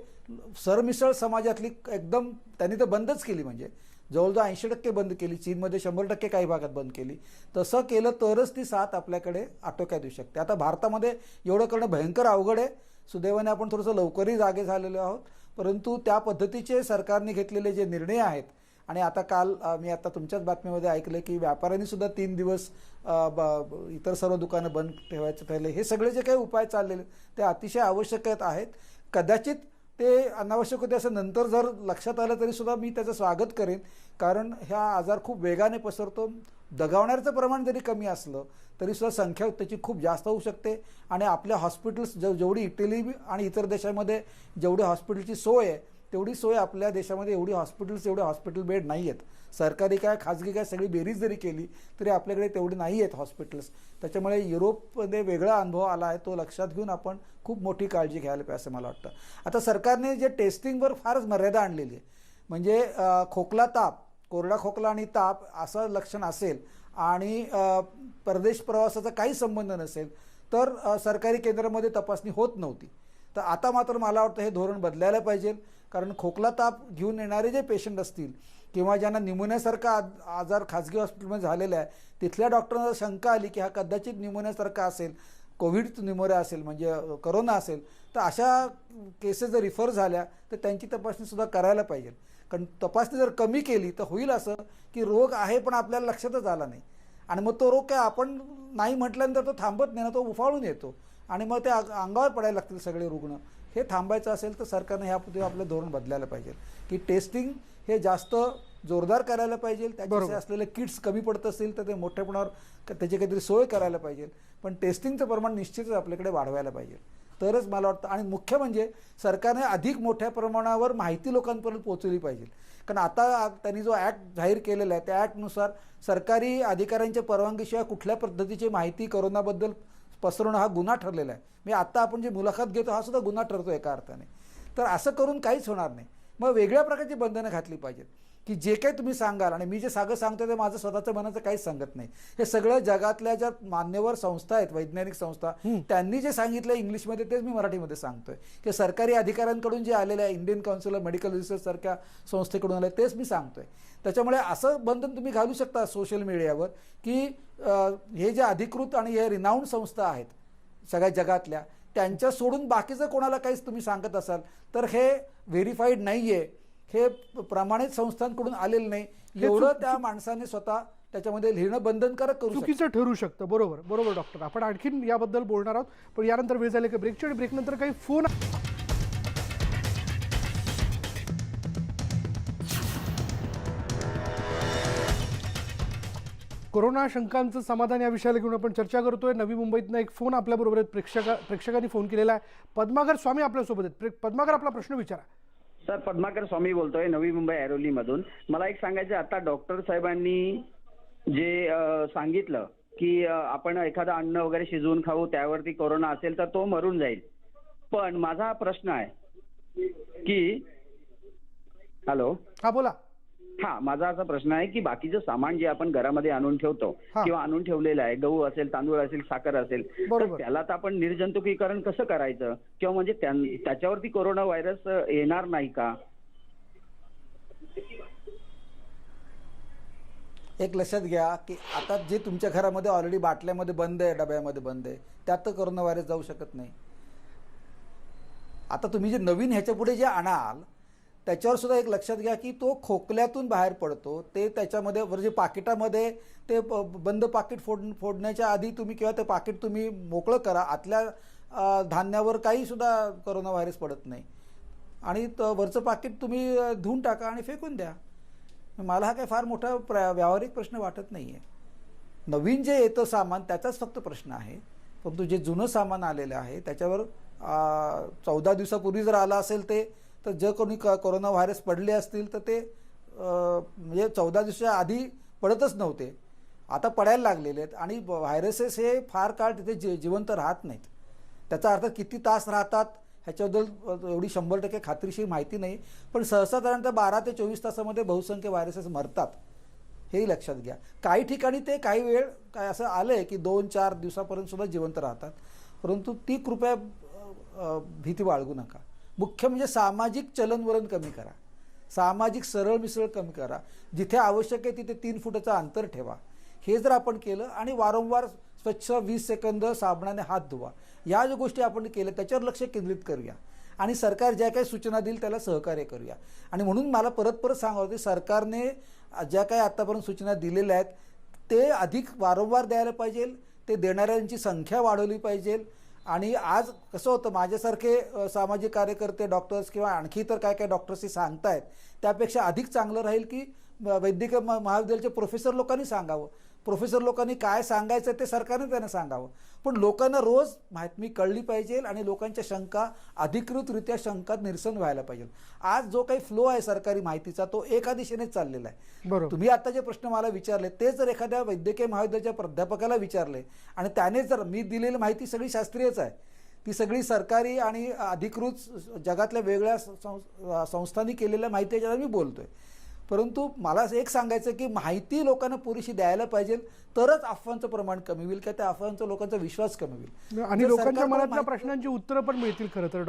S2: सरमिसळ समाजातली एकदम त्यांनी तर बंदच केली, म्हणजे जवळजवळ 80% बंद केली. चीनमध्ये 100% काही भागात बंद केली. तसं केलं तरच ती साथ आपल्याकडे आटोक्यात येऊ शकते. आता भारतामध्ये एवढं करणं भयंकर अवघड आहे. सुदैवाने आपण थोडंसं लवकरही जागे झालेलो आहोत, परंतु त्या पद्धतीचे सरकारने घेतलेले जे निर्णय आहेत आणि आता काल मी आता तुमच्याच बातमीमध्ये ऐकलं की व्यापाऱ्यांनी सुद्धा 3 दिवस इतर सर्व दुकानं बंद ठेवायचं ठरले. हे सगळे जे काही उपाय चाललेले ते अतिशय आवश्यक आहेत. कदाचित ते अनावश्यक होते असं नंतर जर लक्षात आलं तरी सुद्धा मी त्याचं स्वागत करेन, कारण हा आजार खूप वेगाने पसरतो. दगावण्याचं प्रमाण जरी कमी असलं तरी सुद्धा संख्या त्याची खूप जास्त होऊ शकते आणि आपल्या हॉस्पिटल्स जेवढी इटली आणि इतर देशामध्ये जेवढी हॉस्पिटलची सोय आहे तेवढी सोय आपल्या देशामध्ये एवढे हॉस्पिटल बेड नाही आहेत. सरकारी काय खाजगी काय सगळी बेरीज जरी केली तरी आपल्याकडे तेवढी नाही आहेत हॉस्पिटल्स. त्याच्यामुळे युरोपमध्ये वेगळा अनुभव आला आहे, तो लक्षात घेऊन आपण खूप मोठी काळजी घ्यायला पाहिजे असं मला वाटतं. आता सरकारने जे टेस्टिंगवर फारच मर्यादा आणलेली आहे, म्हणजे खोकला ताप, कोरडा खोकला आणि ताप असं लक्षण असेल आणि परदेश प्रवासाचा काही संबंध नसेल तर सरकारी केंद्रामध्ये तपासणी होत नव्हती. तर आता मात्र मला वाटतं हे धोरण बदलायला पाहिजे, कारण खोकला ताप घेऊन येणारे जे पेशंट असतील किंवा ज्यांना न्यूमोनियासारखा आजार खाजगी हॉस्पिटलमध्ये झालेला आहे, तिथल्या डॉक्टरांना शंका आली की हा कदाचित न्यूमोनियासारखा असेल, कोविड न्यूमोनिया असेल, म्हणजे करोना असेल, तर अशा केसेस जर रिफर झाल्या तर त्यांची तपासणीसुद्धा करायला पाहिजे. कारण तपासणी जर कमी केली तर होईल असं की रोग आहे पण आपल्याला लक्षातच आला नाही आणि मग तो रोग काय आपण नाही म्हटल्यानंतर तो थांबत नाही ना, तो उफाळून येतो आणि मग ते अंगावर पडायला लागतील सगळे रुग्ण. हे थांबायचं असेल तर सरकारने ह्यापुढे आपलं धोरण बदलायला पाहिजे की टेस्टिंग हे जास्त जोरदार करायला पाहिजे. त्याचे असलेले किट्स कमी पडत असतील तर ते मोठ्या प्रमाणावर त्याची काहीतरी सोय करायला पाहिजे, पण टेस्टिंगचं प्रमाण निश्चितच आपल्याकडे वाढवायला पाहिजे. तरच मला वाटतं, आणि मुख्य म्हणजे सरकारने अधिक मोठ्या प्रमाणावर माहिती लोकांपर्यंत पोहोचवली पाहिजे. कारण आता त्यांनी जो ॲक्ट जाहीर केलेला आहे त्या ॲक्टनुसार सरकारी अधिकाऱ्यांच्या परवानगीशिवाय कुठल्या पद्धतीची माहिती कोरोनाबद्दल पसरवणं हा गुन्हा ठरलेला आहे. म्हणजे आता आपण जे मुलाखत घेतो हा सुद्धा गुन्हा ठरतो एका अर्थाने. तर असं करून काहीच होणार नाही. मग वेगळ्या प्रकारची बंधनं घातली पाहिजेत की जे काही तुम्ही सांगाल, आणि मी जे सांगतो ते माझं स्वतःचं मनाचं काहीच सांगत नाही. हे सगळं जगातल्या ज्या मान्यवर संस्था आहेत, वैज्ञानिक संस्था, त्यांनी जे सांगितलं इंग्लिशमध्ये तेच मी मराठीमध्ये सांगतोय की सरकारी अधिकाऱ्यांकडून जे आलेलं आहे, Indian council of medical research सारख्या संस्थेकडून आलं तेच मी सांगतोय. त्याच्यामुळे असं बंधन तुम्ही घालू शकता सोशल मीडियावर की हे जे अधिकृत आणि हे रिनाऊंड संस्था आहेत सगळ्या जगातल्या, त्यांच्या सोडून बाकीचं कोणाला काहीच तुम्ही सांगत असाल तर हे व्हेरीफाईड नाही आहे, हे प्रमाणित संस्थांकडून आलेलं नाही, एवढं त्या माणसाने स्वतः त्याच्यामध्ये लिहिणं बंधनकारक करू शकतो.
S1: चुकीचं ठरू शकतं. बरोबर बरोबर डॉक्टर, आपण आणखीन याबद्दल बोलणार आहोत, पण यानंतर वेळ झाले की ब्रेकची, आणि ब्रेकनंतर काही फोन. कोरोना शंकांचं समाधान या विषयाला घेऊन आपण चर्चा करतोय. नवी मुंबईतनं एक फोन आपल्याबरोबर आहेत, प्रेक्षकांनी फोन केलेला आहे. पद्माकर स्वामी आपल्यासोबत आहेत. पद्माकर, आपला प्रश्न विचारा.
S9: सर, पद्माकर स्वामी बोलतोय, नवी मुंबई ऐरोलीमधून. मला एक सांगायचं, आता डॉक्टर साहेबांनी जे सांगितलं की आपण एखादं अन्न वगैरे शिजवून खाऊ, त्यावरती कोरोना असेल तर तो मरून जाईल. पण माझा हा प्रश्न आहे की, हॅलो,
S1: हा बोला.
S9: हा, माझा असा प्रश्न आहे की बाकीचं सामान जे आपण घरामध्ये आणून ठेवतो किंवा आणून ठेवलेलं आहे, गहू असेल, तांदूळ असेल, साखर असेल, तर त्याला तर आपण निर्जंतुकीकरण कसं करायचं, किंवा म्हणजे त्याच्यावरती कोरोना व्हायरस येणार नाही का?
S2: एक लक्षात घ्या की आता जे तुमच्या घरामध्ये ऑलरेडी बाटल्यामध्ये बंद आहे, डब्यामध्ये बंद आहे, त्यात तर कोरोना व्हायरस जाऊ शकत नाही. आता तुम्ही जे नवीन ह्याच्या पुढे जे आणाल त्याच्यावर सुद्धा एक लक्षात घ्या की तो खोकल्यातून बाहेर पडतो. ते त्याच्यामध्ये म्हणजे पाकिटामध्ये ते बंद पाकिट फोडण्याच्या आधी तुम्ही किंवा ते पाकिट तुम्ही मोकळं करा, आतल्या धान्यावर काही सुद्धा कोरोना व्हायरस पडत नाही. आणि वरचं पाकिट तुम्ही धुवून टाका आणि फेकून द्या. मला हा काही फार मोठा व्यावहारिक प्रश्न वाटत नाही आहे. नवीन जे येतं सामान त्याचाच फक्त प्रश्न आहे. परंतु जे जुनं सामान आलेलं आहे त्याच्यावर 14 दिवसापूर्वी जर आलं असेल ते तर जर कोणी कोरोना व्हायरस पडले असतील तर ते म्हणजे 14 दिवसाच्या आधी पडतच नव्हते, आता पडायला लागलेले आहेत. आणि व्हायरसेस हे फार काळ तिथे जिवंत राहत नाहीत. त्याचा अर्थ किती तास राहतात ह्याच्याबद्दल एवढी 100% खात्रीशीर माहिती नाही, पण सहसाधारणतः 12 ते 24 तासामध्ये बहुसंख्य व्हायरसेस मरतात, हेही लक्षात घ्या. काही ठिकाणी ते काही वेळ काय असं आलं आहे की 2-4 दिवसापर्यंत सुद्धा जिवंत राहतात. परंतु ती कृपया भीती बाळगू नका. मुख्य म्हणजे सामाजिक चलनवलन कमी करा, सामाजिक सरळ मिसळ कमी करा. जिथे आवश्यक आहे तिथे 3 फुटाचं अंतर ठेवा. हे जर आपण केलं आणि वारंवार स्वच्छ 20 सेकंद साबणाने हात धुवा, या ज्या गोष्टी आपण केल्या त्याच्यावर लक्ष केंद्रित करूया आणि सरकार ज्या काही सूचना देईल त्याला सहकार्य करूया. आणि म्हणून मला परत परत सांगावं की सरकारने ज्या काही आत्तापर्यंत सूचना दिलेल्या आहेत ते अधिक वारंवार द्यायला पाहिजे, ते देणाऱ्यांची संख्या वाढवली पाहिजे. आणि आज कसं होतं, माझ्यासारखे सामाजिक कार्यकर्ते, डॉक्टर्स किंवा आणखी तर काय काय डॉक्टर्सही सांगतायत, त्यापेक्षा अधिक चांगलं राहील की वैद्यकीय महाविद्यालयाचे प्रोफेसर लोकांनी सांगावं. प्रोफेसर लोकांनी काय सांगायचं ते सरकारने त्यांना सांगावं. पण लोकांना रोज माहिती कळली पाहिजे आणि लोकांच्या शंका अधिकृतरित्या शंका निरसन व्हायला पाहिजे. आज जो काही फ्लो आहे सरकारी माहितीचा तो एका दिशेनेच चाललेला आहे.
S1: बरोबर.
S2: तुम्ही आता जे प्रश्न मला विचारले ते जर एखाद्या वैद्यकीय महाविद्यालयाच्या प्राध्यापकाला विचारले आणि त्याने जर मी दिलेली माहिती सगळी शास्त्रीयच आहे, ती सगळी सरकारी आणि अधिकृत जगातल्या वेगळ्या संस्थांनी केलेल्या माहितीच्या मी बोलतोय. परंतु मला एक सांगायचं की माहिती लोकांना पुरेशी द्यायला पाहिजे, तरच अफवांचं प्रमाण कमी होईल, का त्या अफवांचा लोकांचा विश्वास कमी होईल
S1: आणि
S2: जर
S1: लोकांच्या
S2: सरकारकडे
S1: मनातल्या
S2: माहिती-
S1: प्रश्नांची उत्तरं पण मिळतील खरं तर.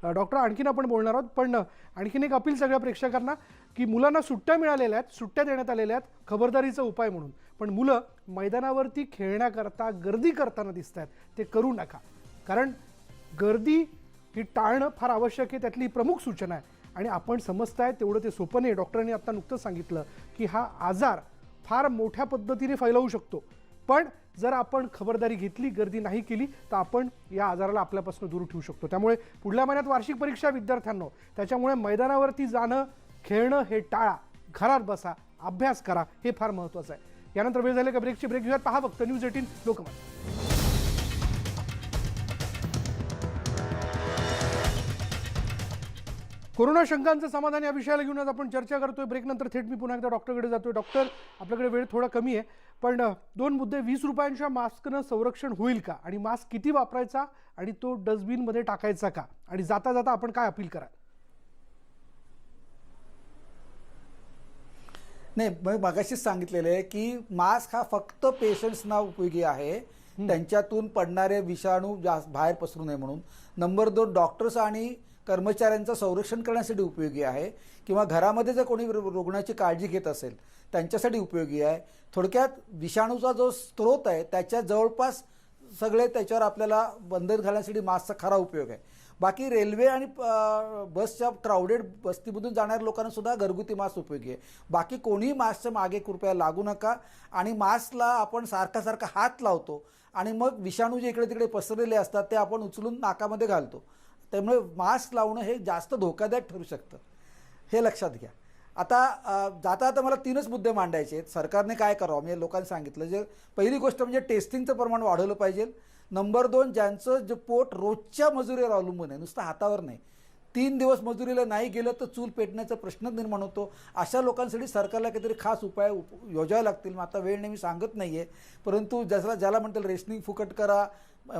S1: डॉक्टर आणखीन आपण बोलणार आहोत, पण आणखीन एक अपील सगळ्या प्रेक्षकांना की मुलांना सुट्ट्या मिळालेल्या आहेत, सुट्ट्या देण्यात आलेल्या आहेत खबरदारीचा उपाय म्हणून, पण मुलं मैदानावरती खेळण्याकरता गर्दी करताना दिसत आहेत, ते करू नका. कारण गर्दी ही टाळणं फार आवश्यक आहे, त्यातली प्रमुख सूचना आहे. आणि आपण समजताय तेवढं ते सोपं नाही. डॉक्टरांनी आता नुकतंच सांगितलं की हा आजार फार मोठ्या पद्धतीने फैलावू शकतो, पण जर आपण खबरदारी घेतली, गर्दी नाही केली तर आपण या आजाराला आपल्यापासून दूर ठेवू शकतो. त्यामुळे पुढल्या महिन्यात वार्षिक परीक्षा विद्यार्थ्यांना, त्याच्यामुळे मैदानावरती जाणं, खेळणं हे टाळा, घरात बसा, अभ्यास करा, हे फार महत्त्वाचं आहे. यानंतर वेळ झाले का ब्रेक घेऊयात. पहा फक्त न्यूज 18 लोकमत. कोरोना शंकांचं समाधान या विषयाला घेऊन आज आपण चर्चा करतोय. ब्रेकनंतर थेट मी पुन्हा एकदा डॉक्टरकडे जातोय. डॉक्टर, आपल्याकडे वेळ थोडा कमी आहे, पण 2 मुद्दे. 20 रुपयांच्या मास्कनं संरक्षण होईल का, आणि मास्क किती वापरायचा, आणि तो डस्टबिनमध्ये टाकायचा का, आणि जाता जाता आपण काय अपील करा?
S2: नाही, मी मगाशीच सांगितलेलं आहे की मास्क हा फक्त पेशंट्सना उपयोगी आहे, त्यांच्यातून पडणारे विषाणू बाहेर पसरू नये म्हणून. नंबर 2, डॉक्टर्स आणि कर्मचाऱ्यांचं संरक्षण करण्यासाठी उपयोगी आहे, किंवा घरामध्ये जर कोणी रुग्णाची काळजी घेत असेल त्यांच्यासाठी उपयोगी आहे. थोडक्यात विषाणूचा जो स्रोत आहे त्याच्या जवळपास सगळे त्याच्यावर आपल्याला बंधन घालण्यासाठी मास्कचा खरा उपयोग आहे. बाकी रेल्वे आणि बसच्या क्राऊडेड वस्तीमधून जाणाऱ्या लोकांना सुद्धा घरगुती मास्क उपयोगी आहे. बाकी कोणीही मास्कच्या मागे कृपया लागू नका. आणि मास्कला आपण सारखा हात लावतो आणि मग विषाणू जे इकडे तिकडे पसरलेले असतात ते आपण उचलून नाकामध्ये घालतो. त्यामुळे मास्क लावणं हे जास्त धोकादायक ठरू शकतं, हे लक्षात घ्या. आता जाता मला 3च मुद्दे मांडायचे आहेत. सरकारने काय करावं मी लोकांनी सांगितलं. जे पहिली गोष्ट म्हणजे टेस्टिंगचं प्रमाण वाढवलं पाहिजे. नंबर 2, ज्यांचं जे पोट रोजच्या मजुरीवर अवलंबून आहे, नुसतं हातावर नाही, 3 दिवस मजुरीला नाही गेलं तर चूल पेटण्याचा प्रश्न निर्माण होतो. अशा लोकांसाठी सरकारला काहीतरी खास उपाय योजावे लागतील. आता वेळ नाही, मी सांगत नाही आहे, परंतु ज्याला म्हणतील रेशनिंग फुकट करा,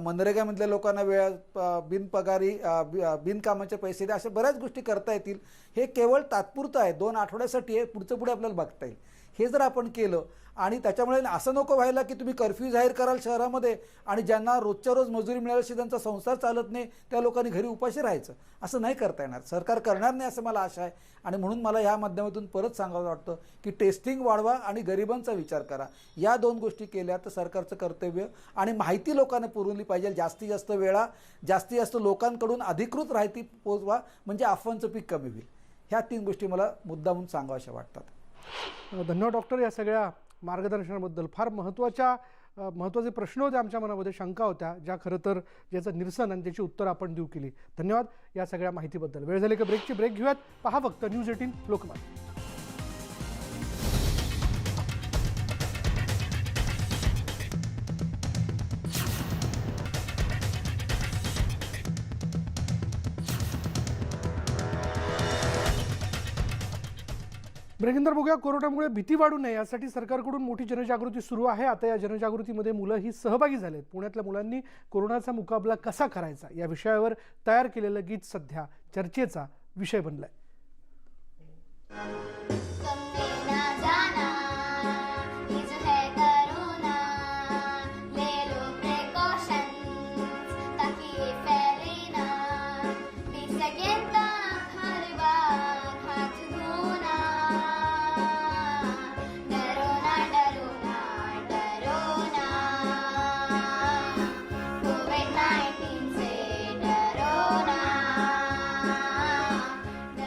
S2: मनरेगामधल्या लोकांना बिनपगारी बिनकामाचे पैसे द्या, अशा बऱ्याच गोष्टी करता येतील. हे केवळ तात्पुरतं आहे, 2 आठवड्यासाठी आहे, पुढचं पुढे आपल्याला बघता येईल. हे जर आपण केलं आणि त्याच्यामुळे असं नको व्हायला की तुम्ही कर्फ्यू जाहीर कराल शहरामध्ये आणि ज्यांना रोजच्या रोज मजुरी मिळाल्याशी त्यांचा संसार चालत नाही त्या लोकांनी घरी उपाशी राहायचं, असं नाही करता येणार. सरकार करणार नाही असं मला आशा आहे. आणि म्हणून मला या माध्यमातून परत सांगावं वाटतं की टेस्टिंग वाढवा आणि गरिबांचा विचार करा. या 2 गोष्टी केल्या तर सरकारचं कर्तव्य आणि माहिती लोकांना पुरवली पाहिजे. जास्तीत जास्त वेळा जास्तीत जास्त लोकांकडून अधिकृत माहिती पोहोचवा म्हणजे अफवांचं पीक कमी होईल. ह्या 3 गोष्टी मला मुद्दामून सांगाव्याशा वाटतात.
S1: धन्यवाद डॉक्टर या सगळ्या मार्गदर्शनाबद्दल. फार महत्त्वाचे प्रश्न होते आमच्या मनामध्ये, शंका होत्या, ज्या खरं तर ज्याचं निरसन आणि त्याची उत्तर आपण देऊ केली. धन्यवाद या सगळ्या माहितीबद्दल. वेळ झाली का ब्रेकची? ब्रेक घेऊयात. पहा फक्त न्यूज 18 लोकमत. ब्रेकिंदर बघूया, कोरोनामुळे भीती वाढू नये यासाठी सरकारकडून मोठी जनजागृती सुरू आहे. आता या जनजागृतीमध्ये मुलंही सहभागी झालेत. पुण्यातल्या मुलांनी कोरोनाचा मुकाबला कसा करायचा या विषयावर तयार केलेलं गीत सध्या चर्चेचा विषय बनलाय.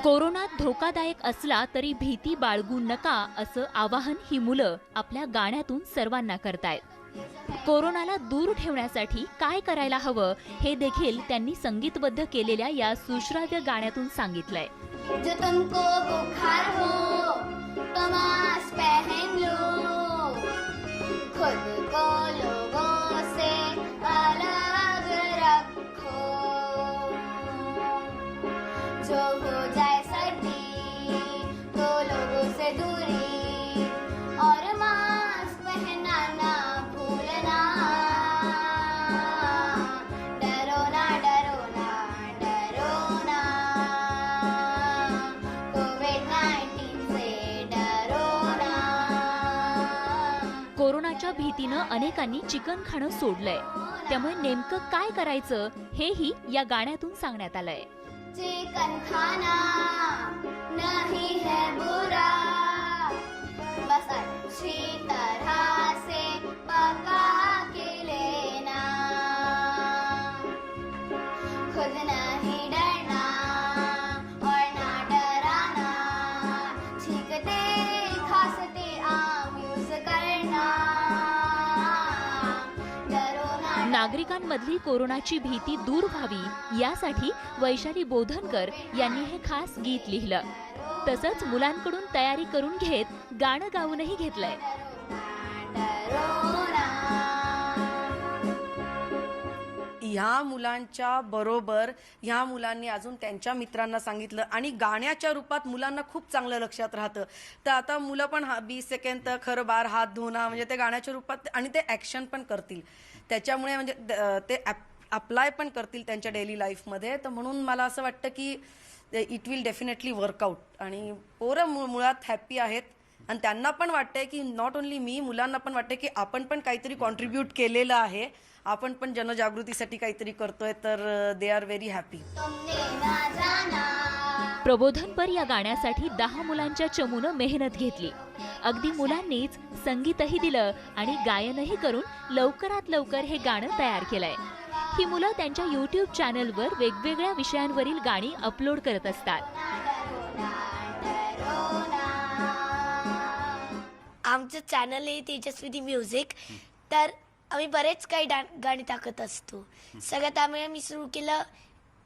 S10: कोरोना धोकादायक असला तरी भीती बाळगू नका असं आवाहन ही मुलं आपल्या गाण्यातून सर्वांना करतायत. कोरोनाला दूर ठेवण्यासाठी काय करायला हवं हे देखील त्यांनी संगीतबद्ध केलेल्या या सुश्राव्य गाण्यातून सांगितलंय.
S11: जो तुमको बुखार हो तो मास्क पहन लो, खुद को लोगों से अलग रखो, जो हो जाए सर्दी तो लोगों से दूरी और मास्क पहनना ना भूलना, डरो ना डरो ना डरो ना, कोविड-19 से डरो ना.
S10: कोरोनाच्या भीतीनं अनेकांनी चिकन खाणं सोडलंय. त्यामुळे नेमकं काय करायचं हेही या गाण्यातून सांगण्यात आलंय.
S11: चिकन खाना नहीं है बुरा, बस अच्छी तरह से पका के लेना, खुद नहीं डरना और ना डराना, छींकते खांसते आम यूज करना, डरो ना.
S10: नागरिकांमधली कोरोनाची भीती दूर व्हावी यासाठी वैशाली बोधनकर यांनी हे खास गीत लिहिलं. तसंच मुलांकडून तयारी करून घेत गाणं गाऊनही घेतलंय.
S12: ह्या मुलांच्या बरोबर ह्या मुलांनी अजून त्यांच्या मित्रांना सांगितलं आणि गाण्याच्या रूपात मुलांना खूप चांगलं लक्षात राहतं. तर आता मुलं पण 20 सेकंद तर खरं बार हात धुणं म्हणजे ते गाण्याच्या रूपात आणि ते ॲक्शन पण करतील. त्याच्यामुळे म्हणजे ते अप्लाय पण करतील त्यांच्या डेली लाईफमध्ये. तर म्हणून मला असं वाटतं की इट विल डेफिनेटली वर्कआउट. आणि पोरं मुळात हॅप्पी आहेत आणि त्यांना पण वाटतंय की नॉट ओन्ली मी, मुलांना पण वाटतंय की आपण पण काहीतरी कॉन्ट्रीब्यूट केलेलं आहे, आपण पण जनजागृतीसाठी काहीतरी करतोय. तर दे आर व्हेरी हॅपी.
S10: प्रबोधनपर या गाण्यासाठी 10 मुलांच्या चमूनं मेहनत घेतली. अगदी मुलांनीच संगीतही दिलं आणि गायनही करून लवकरात लवकर हे गाणं तयार केलंय. ही मुलं त्यांच्या YouTube चॅनलवर वेगवेगळ्या विषयांवरील गाणी अपलोड करत असतात.
S13: आमचं चॅनल आहे तेजस्विनी म्युझिक. तर आम्ही बरेच काही गाणी टाकत असतो. सगळ्यात आम्ही सुरू केलं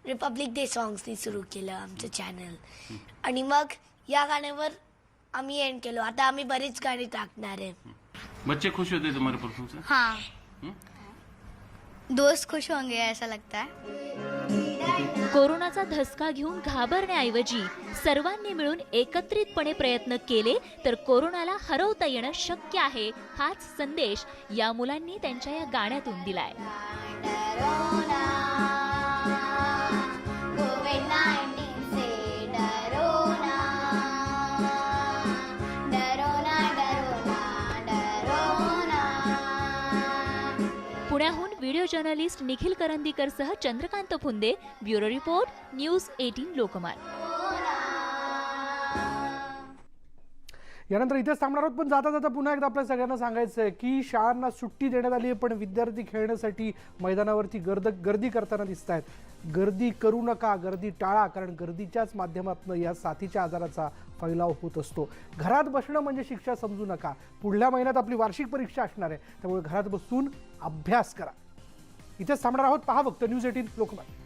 S13: रिपब्लिक डे सॉंग्सनी सुरू केलं आमचं चॅनल. आणि मग या गाण्यावर आम्ही एंड केलो. आता आम्ही बरेच गाणी टाकणार आहे.
S14: बच्चे खुश होते तुम्हारे परफॉर्मेंस से?
S11: हाँ, दोस्त खुश होंगे ऐसा लगता है.
S10: कोरोनाचा धसका घेऊन घाबरण्याऐवजी सर्वांनी मिळून एकत्रितपणे प्रयत्न केले तर कोरोनाला हरवता येणं शक्य आहे, हाच संदेश या मुलांनी त्यांच्या या गाण्यातून दिलाय.
S11: कोविड-19 से डरो ना, डरो ना डरो
S10: व्हिडिओ जर्नलिस्ट निखिल करंदीकर सह Chandrakant Phunde, bureau report, news 18 Lokmat.
S1: यानंतर इथेच थांबणार आहोत, पण जाता जाता पुन्हा एकदा आपल्या सगळ्यांना सांगायचं आहे की शाळांना सुट्टी देण्यात आली आहे, पण विद्यार्थी खेळण्यासाठी मैदानावरती गर्दी करताना दिसत आहेत. गर्दी करू नका, गर्दी टाळा, कारण गर्दीच्याच माध्यमातून या साथीच्या आजाराचा फैलाव होत असतो. घरात बसणं म्हणजे शिक्षा समजू नका. पुढल्या महिन्यात आपली वार्षिक परीक्षा असणार आहे, त्यामुळे घरात बसून अभ्यास करा. इथेच थांबणार आहोत. पहा फक्त न्यूज 18 लोकमत.